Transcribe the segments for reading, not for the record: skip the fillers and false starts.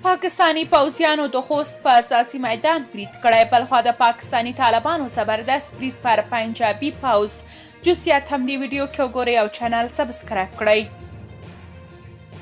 پاکستاني پوځیانو د خوست په اساسي میدان برید کړی. بلخوا د پاکستاني طالبانو زبردست برید پر پنجابي پوځ. جزئیات هم دې ویډیو کې وګورئ او چینل سبسکرایب کړئ.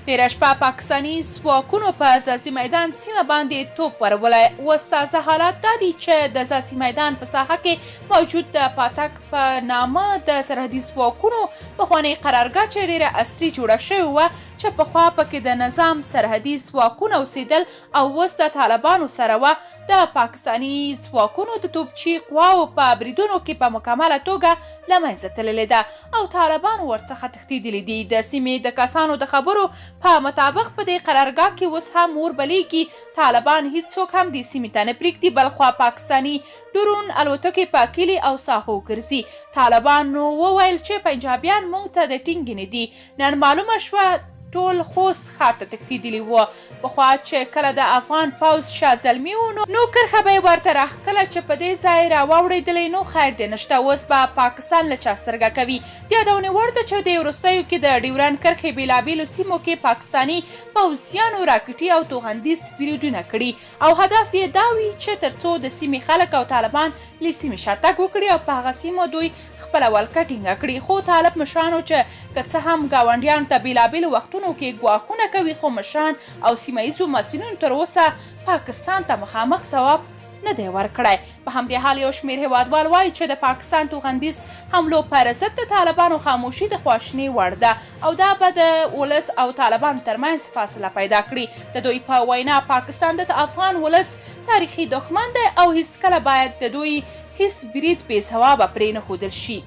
تېره شپه پاکستاني ځواکونو په اساسي میدان سیمه باندې توپ ورولای. اوس تازه حالات دا دي چې د اساسي میدان په ساحه کې موجود د پاتک په نامه د سرحدي ځواکونو پخوانۍ قرارګاه چې ډېره عصري جوړه شوې وه چې پخوا پکې د نظام سرحدي ځواکونه اوسېدل او اوس د طالبانو سره وه. د پاکستاني ځواکونو د توپچي قواو په بریدونو کې په مکمله توګه له منځه تللې ده او طالبانو ورڅخه تښتېدلي دي. د سیمې د کسانو د خبرو په مطابق په دې قرارګاه کې اوس هم اور بلیږي. طالبان هیڅوک هم دې سیمې ته نه پرېږدي. بلخوا پاکستاني ډرون الوتکې په کلي او ساحو ګرځي. طالبانو وویل چې پنجابیان موږ ته د ټینګې نه دي. نن معلومه شوه ټول خوست ښار ته تښتېدلي وو. پخوا چې کله د افغان پوځ شاه زلمي و نو کرښه به یې ورته راښکله چې په دې ځای راواوړېدلی نو خیر دې نشته. اوس به پاکستان له چا سترګه کوي. د یادونې وړ ده چې د وروستیو کې د ډیورنډ کرښې بېلابېلو سیمو کې پاکستاني پوځیانو راکټي او توغندیز بریدونه کړي او هدف یې دا وي چې تر څو د سیمې خلک او طالبان له سیمې شاتګ وکړي او په هغه سیمو دوی خپله ولکه ټینګه کړي. خو طالب مشرانو چې که څه هم ګاونډیانو ته بېلابېلو وختونو کې ګواښونه کوي خو مشران او سیمه ییزو مسؤلینو تر اوسه پاکستان ته مخامخ ځواب نه دی ورکړی. په همدې حال یو شمېر هیوادوال وایي چې د پاکستان توغندیز حملو پر ضد د طالبانو خاموشي د خواشینۍ وړ ده او دا به د ولس او طالبانو ترمنځ فاصله پیدا کړي. د دوی په وینا پاکستان د افغان ولس تاریخي دښمن دی او هیڅکله باید د دوی هیڅ برید بې ځوابه پرې نه ښودل شي.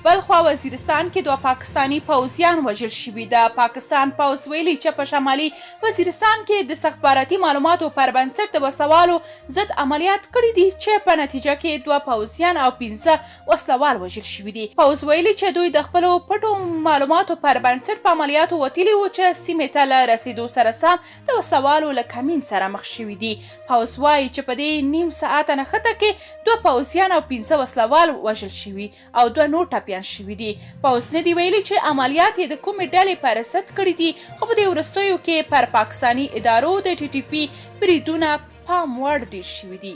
بلخوا وزیرستان کې دوه پاکستاني پوځیان وژل شوي. د پاکستان پوځ ویلي چې په شمالي وزیرستان کې د استخباراتي معلوماتو پر بنسټ د وسلوالو ضد عملیات کړي دي چې په نتیجه کې دوه پوځیان او 15 وسلوال وژل شوي دي. پوځ ویلي چې دوی د خپلو پټو معلوماتو پر بنسټ په عملیاتو وتلي وو چې سیمې ته له رسېدو سره سم د وسلوالو له کمین سره مخ شوي دي. پوځ وایي چې په دې نیم ساعته نښته کې دوه پوځیان او 15 وسلوال وژل شوي او دوه نور ټپیان شوي دي. پوځ نه دي ویلي چې عملیات یې د کومې ډلې په رصد کړي دي خو په دې وروستیو کې پر پاکستاني ادارو د ټي ټي پي بریدونه پام وړ ډېر شوي دي.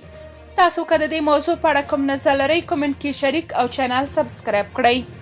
تاسو که د دې موضوع په اړه کوم نظر لرئ کومنټ کې شریک او چینل سبسکرایب کړئ.